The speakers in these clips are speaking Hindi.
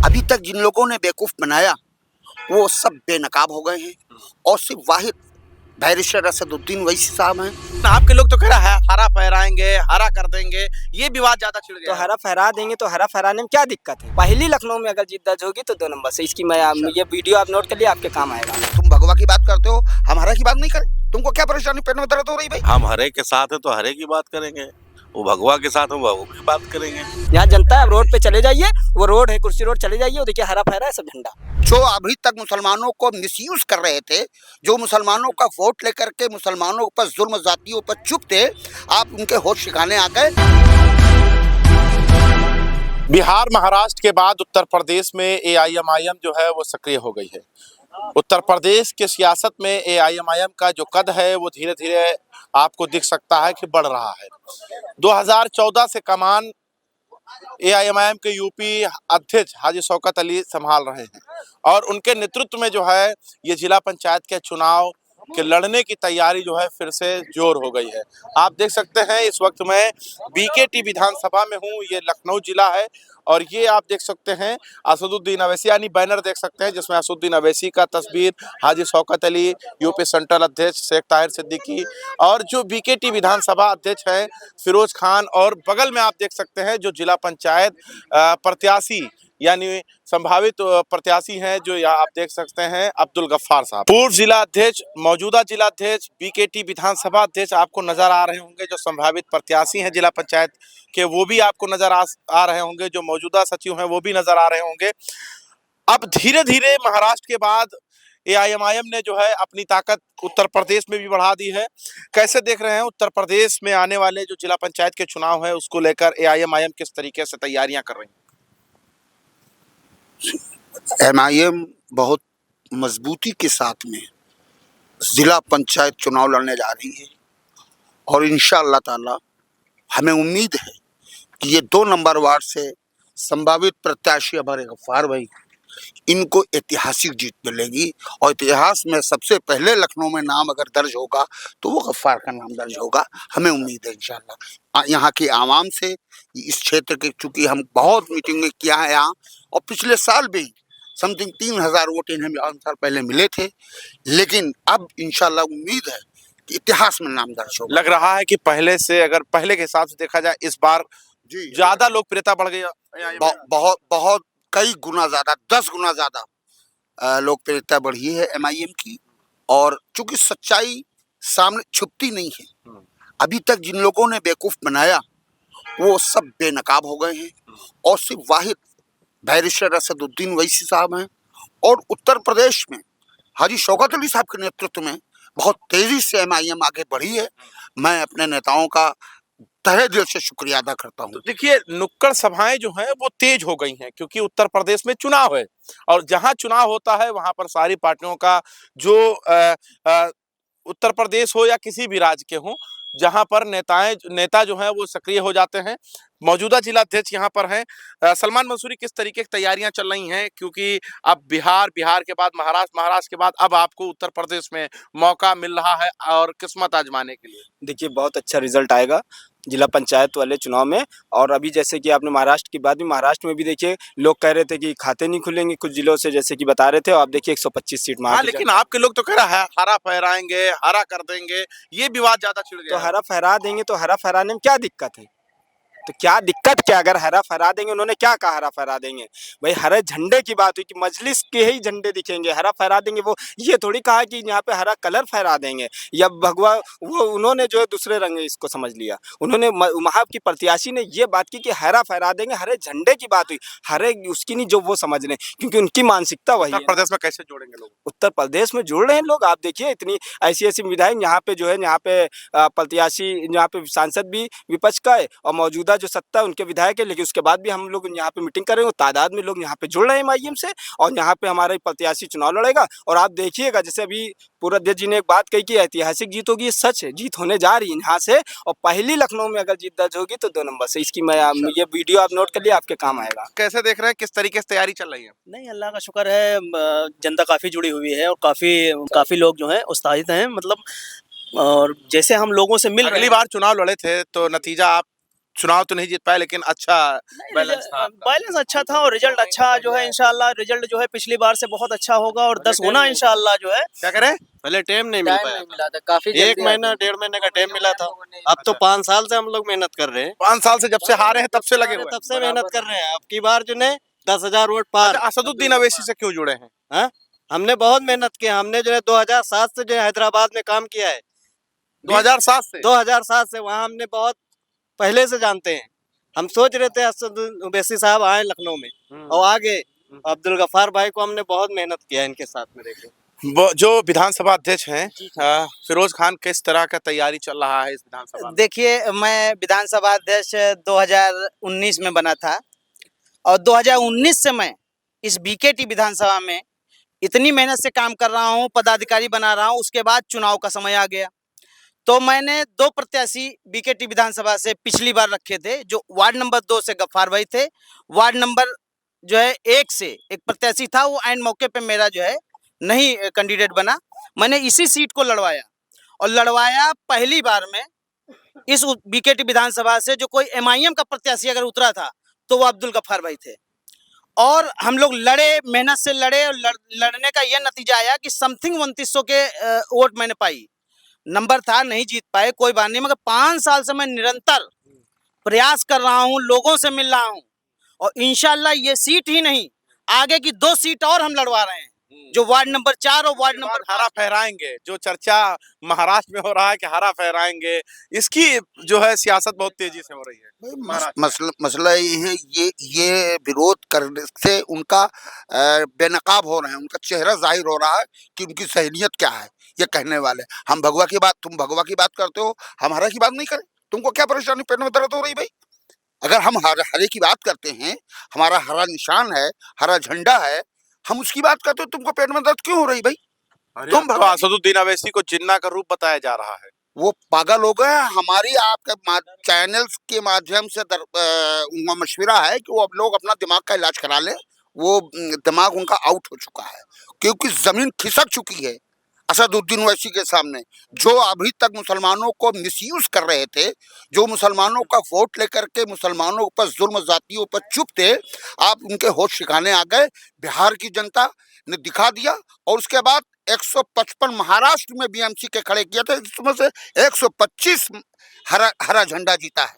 अभी तक जिन लोगों ने बेवकूफ बनाया वो सब बेनकाब हो गए हैं और सिर्फ वाहिद बैरिस्टर असदुद्दीन ओवैसी साहब हैं। आपके लोग तो कह रहे हैं हरा फहराएंगे, हरा कर देंगे, ये विवाद ज्यादा छिड़ गया तो हरा फहरा देंगे तो हरा फहराने में क्या दिक्कत है। पहली लखनऊ में अगर जीत दर्ज होगी तो 2 नंबर से। इसकी मैं ये वीडियो आप नोट कर लिए, आपके काम आएगा। तुम भगवा की बात करते हो, हम हरा की बात नहीं करें। तुमको क्या परेशानी, पेट में दर्द हो रही भाई? हम हरे के साथ है तो हरे की बात करेंगे, वो भगवा के साथ है वो की बात करेंगे। यहाँ जनता है, रोड पे चले जाइए, वो रोड है कुर्सी रोड, चले जाइए, वो देखिए हरा फहरा है सब झंडा। जो अभी तक मुसलमानों को मिसयूज कर रहे थे, जो मुसलमानों का वोट लेकर के मुसलमानों पर जुल्म जातियों पर चुप थे, आप उनके होश ठिकाने आ गए। बिहार महाराष्ट्र के बाद उत्तर प्रदेश में एआईएमआईएम जो है वो सक्रिय हो गई है। उत्तर प्रदेश के सियासत में एआईएमआईएम का जो कद है वो धीरे धीरे आपको दिख सकता है कि बढ़ रहा है। 2014 से कमान एआईएमआईएम के यूपी अध्यक्ष हाजी शौकत अली संभाल रहे हैं और उनके नेतृत्व में जो है ये जिला पंचायत के चुनाव के लड़ने की तैयारी जो है फिर से जोर हो गई है। आप देख सकते हैं इस वक्त मैं बीकेटी विधानसभा में हूँ, ये लखनऊ जिला है और ये आप देख सकते हैं असदुद्दीन अवैसी यानी बैनर देख सकते हैं जिसमें असदुद्दीन अवैसी का तस्वीर, हाजी शौकत अली, यूपी सेंट्रल अध्यक्ष शेख ताहिर सिद्दीकी और जो बीकेटी विधानसभा अध्यक्ष हैं फिरोज खान, और बगल में आप देख सकते हैं जो जिला पंचायत प्रत्याशी यानी संभावित प्रत्याशी हैं जो यहाँ आप देख सकते हैं अब्दुल गफ्फार साहब, पूर्व जिला अध्यक्ष, मौजूदा जिला अध्यक्ष, बीकेटी विधानसभा अध्यक्ष आपको नजर आ रहे होंगे। जो संभावित प्रत्याशी हैं जिला पंचायत के वो भी आपको नजर आ रहे होंगे, जो मौजूदा सचिव हैं वो भी नजर आ रहे होंगे। अब धीरे धीरे महाराष्ट्र के बाद एआईएमआईएम ने जो है अपनी ताकत उत्तर प्रदेश में भी बढ़ा दी है। कैसे देख रहे हैं उत्तर प्रदेश में आने वाले जो जिला पंचायत के चुनाव है उसको लेकर एआईएमआईएम किस तरीके से तैयारियां कर रही है? एमआईएम बहुत मजबूती के साथ में जिला पंचायत चुनाव लड़ने जा रही है और इंशाअल्लाह ताला हमें उम्मीद है कि ये 2 नंबर वार्ड से संभावित प्रत्याशी हमारे गफ्फार भाई, इनको ऐतिहासिक जीत मिलेगी और इतिहास में सबसे पहले लखनऊ में नाम अगर दर्ज होगा तो वो गफ्फार का नाम दर्ज होगा। हमें उम्मीद है इंशाअल्लाह। यहाँ की आवाम से, इस क्षेत्र के, चूँकि हम बहुत मीटिंगें किया है यहाँ और पिछले साल भी समथिंग 3000 वोट इन्हें 8 साल पहले मिले थे, लेकिन अब इंशाअल्लाह उम्मीद है कि इतिहास में नाम दर्ज होगा। लग रहा है कि पहले से, अगर पहले के हिसाब से देखा जाए इस बार ज्यादा लोकप्रियता बढ़ गई, बहुत कई गुना ज्यादा, 10 गुना ज्यादा लोकप्रियता बढ़ी है एमआईएम की। और चूंकि सच्चाई सामने छुपती नहीं है, अभी तक जिन लोगों ने बेवकूफ बनाया वो सब बेनकाब हो गए हैं और सिर्फ वाहिद बैरिस्टर असदुद्दीन ओवैसी साहब हैं। और उत्तर प्रदेश में हाजी शौकत अली साहब के नेतृत्व में बहुत तेजी से एमआईएम आगे बढ़ी है। मैं अपने नेताओं का तहे दिल से शुक्रिया अदा करता हूँ। तो देखिए नुक्कड़ सभाएं जो हैं वो तेज हो गई हैं क्योंकि उत्तर प्रदेश में चुनाव है और जहां चुनाव होता है वहां पर सारी पार्टियों का जो उत्तर प्रदेश हो या किसी भी राज्य के हो, जहां पर नेता जो हैं वो सक्रिय हो जाते हैं। मौजूदा जिला अध्यक्ष यहाँ पर हैं सलमान मंसूरी, किस तरीके की तैयारियां चल रही हैं क्योंकि अब बिहार के बाद महाराष्ट्र के बाद अब आपको उत्तर प्रदेश में मौका मिल रहा है और किस्मत आजमाने के लिए? देखिए बहुत अच्छा रिजल्ट आएगा जिला पंचायत वाले चुनाव में। और अभी जैसे कि आपने महाराष्ट्र की बात भी, महाराष्ट्र में भी देखिए लोग कह रहे थे कि खाते नहीं खुलेंगे कुछ जिलों से, जैसे कि बता रहे थे, और आप देखिए 125 सीट हाँ, लेकिन आपके लोग तो कह रहे हैं हरा फहराएंगे, हरा कर देंगे, ये विवाद ज्यादा छिड़ गया। तो हरा फहरा देंगे तो हरा फहराने में क्या दिक्कत है। तो क्या दिक्कत क्या, अगर हरा फहरा देंगे, उन्होंने क्या कहा हरा फहरा देंगे भाई, हरे झंडे की बात हुई कि मजलिस के ही झंडे दिखेंगे, हरा फहरा देंगे। वो ये थोड़ी कहा कि यहाँ पे हरा कलर फहरा देंगे या भगवा, वो उन्होंने जो है दूसरे रंग इसको समझ लिया। उन्होंने वहाँ की प्रत्याशी ने ये बात की कि हरा फहरा देंगे, हरे झंडे की बात हुई, हरे उसकी नहीं जो वो समझ रहे, क्योंकि उनकी मानसिकता वही है। उत्तर प्रदेश में कैसे जोड़ेंगे लोग? उत्तर प्रदेश में जुड़ रहे हैं लोग। आप देखिए इतनी ऐसी विधायक यहाँ पे जो है, यहाँ पे प्रत्याशी, यहाँ पे सांसद भी विपक्ष का है और मौजूदा जो सत्ता है उनके विधायक है, लेकिन उसके बाद भी हम लोग यहाँ पे मीटिंग कर रहे हैं, तादाद में लोग यहाँ पे जुड़ रहे हैं एमआईएम से और यहाँ पे हमारा प्रत्याशी चुनाव लड़ेगा। और आप देखिएगा जैसे अभी पूर्व अध्यक्ष जी ने एक बात कही कि ऐतिहासिक जीत होगी, सच है, जीत होने जा रही है यहाँ से और पहली लखनऊ में अगर जीत दर्ज होगी तो 2 नंबर से। इसकी मैं ये वीडियो आप नोट कर लिए, आपके काम आएगा। कैसे देख रहे हैं, किस तरीके से तैयारी चल रही है? नहीं, अल्लाह का शुक्र है, जनता काफ़ी जुड़ी हुई है और काफ़ी लोग जो हैं उत्साहित हैं, मतलब। और जैसे हम लोगों से मिल अगली बार चुनाव लड़े थे तो नतीजा आप चुनाव तो नहीं जीत पाए लेकिन अच्छा बैलेंस था। बैलेंस अच्छा था और रिजल्ट अच्छा जो है इंशाल्लाह रिजल्ट जो है पिछली बार से बहुत अच्छा होगा और 10 गुना इंशाल्लाह जो है। क्या करें? पहले टाइम नहीं मिल पाया मिला था काफी था। एक जल्दी महीना 1.5 महीने का टाइम मिला था। अब तो 5 साल से हम लोग मेहनत कर रहे हैं। 5 साल से जब से हारे हैं तब से लगे हुए तब से मेहनत कर रहे हैं। अब की बार जो है 10,000 वोट पार। अच्छा, असदुद्दीन अवैसी से क्यों जुड़े हैं? हाँ? हमने बहुत मेहनत की। हमने जो है 2007 से जो है हैदराबाद में काम किया है। 2007 से 2007 से वहाँ हमने बहुत पहले से जानते हैं। हम सोच रहे थे असदुद्दीन ओवैसी साहब आए लखनऊ में और आगे अब्दुल गफ्फार भाई को हमने बहुत मेहनत किया इनके साथ में। देखिए वो जो विधानसभा अध्यक्ष हैं फिरोज खान, किस तरह का तैयारी चल रहा है इस विधानसभा में? देखिए, मैं विधानसभा अध्यक्ष 2019 में बना था और 2019 से मैं इस बीकेटी विधानसभा में इतनी मेहनत से काम कर रहा हूँ, पदाधिकारी बना रहा हूँ। उसके बाद चुनाव का समय आ गया तो मैंने 2 प्रत्याशी बीकेटी विधानसभा से पिछली बार रखे थे, जो वार्ड नंबर 2 से गफ्फार भाई थे, वार्ड नंबर जो है 1 से एक प्रत्याशी था, वो ऐन मौके पे मेरा जो है नहीं कैंडिडेट बना। मैंने इसी सीट को लड़वाया और लड़वाया पहली बार में इस बीकेटी विधानसभा से जो कोई एमआईएम का प्रत्याशी अगर उतरा था तो वो अब्दुल गफ्फार भाई थे। और हम लोग लड़े, मेहनत से लड़े और लड़ने का यह नतीजा आया कि समथिंग 2900 के वोट मैंने पाई। नंबर था, नहीं जीत पाए, कोई बात नहीं, मगर 5 साल से मैं निरंतर प्रयास कर रहा हूँ, लोगों से मिल रहा हूँ और इंशाल्लाह ये सीट ही नहीं, आगे की 2 सीट और हम लड़वा रहे हैं, जो वार्ड नंबर 4 और वार्ड नंबर हरा फहराएंगे। जो चर्चा महाराष्ट्र में हो रहा है कि हरा फहराएंगे, इसकी जो है सियासत बहुत तेजी से हो रही है। मसला ये है, ये विरोध करने से उनका बेनकाब हो रहे हैं, उनका चेहरा जाहिर हो रहा है कि उनकी सहनियत क्या है। ये कहने वाले हम भगवा की बात, तुम भगवा की बात करते हो, हम हरा की बात नहीं करें, तुमको क्या परेशानी, पेट में दर्द हो रही भाई? अगर हम हरे की बात करते हैं, हमारा हरा निशान है, हरा झंडा है, हम उसकी बात करते हो, तुमको पेट में दर्द क्यों हो रही भाई? तुम तो असदुद्दीन अवैसी को जिन्ना का रूप बताया जा रहा है। वो पागल हो गए। हमारी आपके चैनल्स के माध्यम से उनका मशवरा है कि वो अब लोग अपना दिमाग का इलाज करा लें। वो दिमाग उनका आउट हो चुका है क्योंकि जमीन खिसक चुकी है असदुद्दीन ओवैसी के सामने, जो अभी तक मुसलमानों को मिसयूज कर रहे थे, जो मुसलमानों का वोट लेकर के मुसलमानों पर जुल्म जातियों पर चुप थे, आप उनके होश ठिकाने आ गए। बिहार की जनता ने दिखा दिया और उसके बाद 155 महाराष्ट्र में बीएमसी के खड़े किए थे, जिसमें से 125 हरा झंडा जीता है।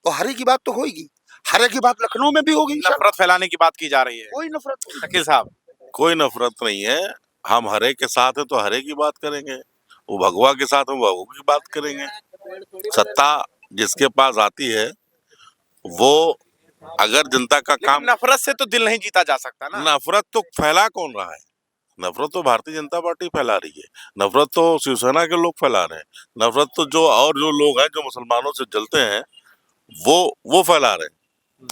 तो हरे की बात तो होगी, हरे की बात लखनऊ में भी होगी। नफरत फैलाने की बात की जा रही है। कोई नफरत नहीं। शकील साहब, कोई नफरत नहीं है। हम हरे के साथ है तो हरे की बात करेंगे, वो भगवा के साथ है वो भगवा की बात करेंगे। सत्ता जिसके पास आती है वो अगर जनता का काम, नफरत से तो दिल नहीं जीता जा सकता ना। नफरत तो फैला कौन रहा है? नफरत तो भारतीय जनता पार्टी फैला रही है, नफरत तो शिवसेना के लोग फैला रहे हैं, नफरत तो जो लोग हैं जो मुसलमानों से जलते हैं वो फैला रहे हैं।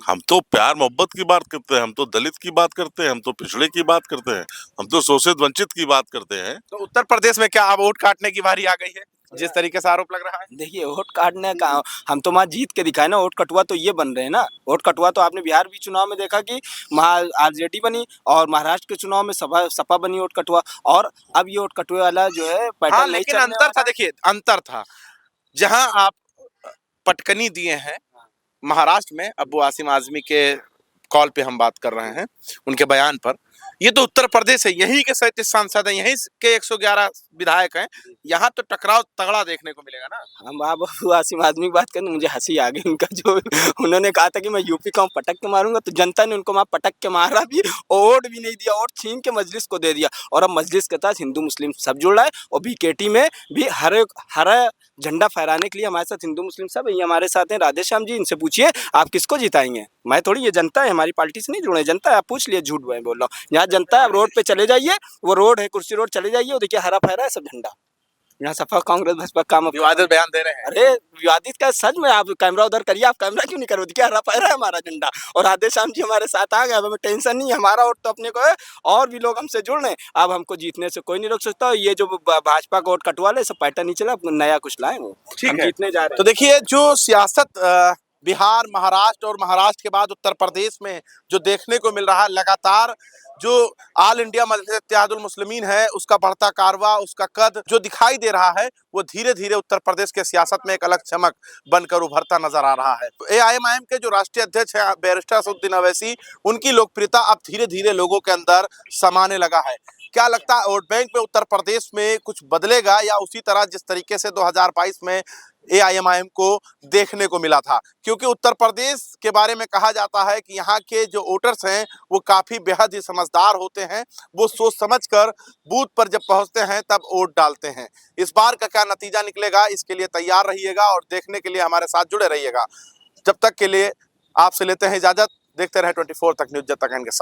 हम तो प्यार मोहब्बत की बात करते हैं, हम तो दलित की बात करते हैं, हम तो पिछड़े की बात करते हैं, हम तो शोषित वंचित की बात करते हैं। तो उत्तर प्रदेश में क्या अब वोट काटने की बारी आ गई है, जिस तरीके से आरोप लग रहा है? देखिए, वोट काटने का हम तो वहाँ जीत के दिखाए ना, वोट कटुआ तो ये बन रहे हैं ना। वोट कटुआ तो आपने बिहार भी चुनाव में देखा कि आरजेडी बनी और महाराष्ट्र के चुनाव में सपा बनी वोट कटुआ, और अब ये वोट कटुए वाला जो है पैटर्न हाँ, नहीं लेकिन चलने अंतर था, वाला। देखिए अंतर था, जहां आप पटकनी दिए हैं महाराष्ट्र में, अबू आसिम आजमी के कॉल पे हम बात कर रहे हैं, उनके बयान पर। ये तो उत्तर प्रदेश है, यहीं के 37 सांसद हैं, यहीं के 111 विधायक हैं, यहाँ तो टकराव तगड़ा देखने को मिलेगा ना। हम आप आसिम आदमी की बात करें, मुझे हंसी आ गई उनका, जो उन्होंने कहा था कि मैं यूपी का पटक के मारूंगा, तो जनता ने उनको वहाँ पटक के मारा भी, वोट भी नहीं दिया, वोट छीन के मजलिस को दे दिया। और अब मजलिस के साथ हिंदू मुस्लिम सब जुड़ रहा है और बीकेटी में भी हरा झंडा फहराने के लिए हमारे साथ हिंदू मुस्लिम सब ये हमारे साथ हैं। राधे श्याम जी, इनसे पूछिए आप किसको जिताएंगे। मैं थोड़ी, ये जनता है, हमारी पार्टी से नहीं जुड़े, जनता है, आप पूछ लिए, झूठ मैं बोल रहा हूँ। यहाँ जनता है, आप रोड पे चले जाइए, वो रोड है कुर्सी रोड, चले जाइए, वो देखिए हरा फहरा है सब झंडा। यहाँ सपा कांग्रेस भाजपा काम विवादित बयान दे रहे हैं। अरे विवादित का सच में, आप कैमरा उधर करिए, आप कैमरा क्यों नहीं करो, देखिए हरा फहरा है हमारा झंडा। और राधे श्याम जी हमारे साथ आ गए, अब हमें टेंशन नहीं, हमारा वोट तो अपने को है, और भी लोग हमसे जुड़ रहे हैं। अब हमको जीतने से कोई नहीं रोक सकता। ये जो भाजपा का वोट कटवा ले, सब पैटर्न नहीं चला, नया कुछ लाए वो, ठीक हम है, जीतने जा रहे हैं। तो देखिए जो सियासत बिहार, महाराष्ट्र और महाराष्ट्र के बाद उत्तर प्रदेश में जो देखने को मिल रहा है, लगातार जो ऑल इंडिया मजलिस इत्तेहादुल मुस्लिमीन है उसका बढ़ता कारवा, उसका कद जो दिखाई दे रहा है, वो धीरे धीरे उत्तर प्रदेश के सियासत में एक अलग चमक बनकर उभरता नजर आ रहा है। एआईएमआईएम के जो राष्ट्रीय अध्यक्ष हैं बैरिस्टर असदुद्दीन अवैसी, उनकी लोकप्रियता अब धीरे धीरे लोगों के अंदर समाने लगा है। क्या लगता है वोट बैंक में उत्तर प्रदेश में कुछ बदलेगा या उसी तरह जिस तरीके से 2022 में एआईएमआईएम को देखने को मिला था? क्योंकि उत्तर प्रदेश के बारे में कहा जाता है कि यहाँ के जो वोटर्स हैं वो काफी बेहद ही समझदार होते हैं, वो सोच समझकर बूथ पर जब पहुंचते हैं तब वोट डालते हैं। इस बार का क्या नतीजा निकलेगा, इसके लिए तैयार रहिएगा और देखने के लिए हमारे साथ जुड़े रहिएगा। जब तक के लिए आपसे लेते हैं इजाजत। देखते रहे 24 तक न्यूज़, जब तक इनके साथ।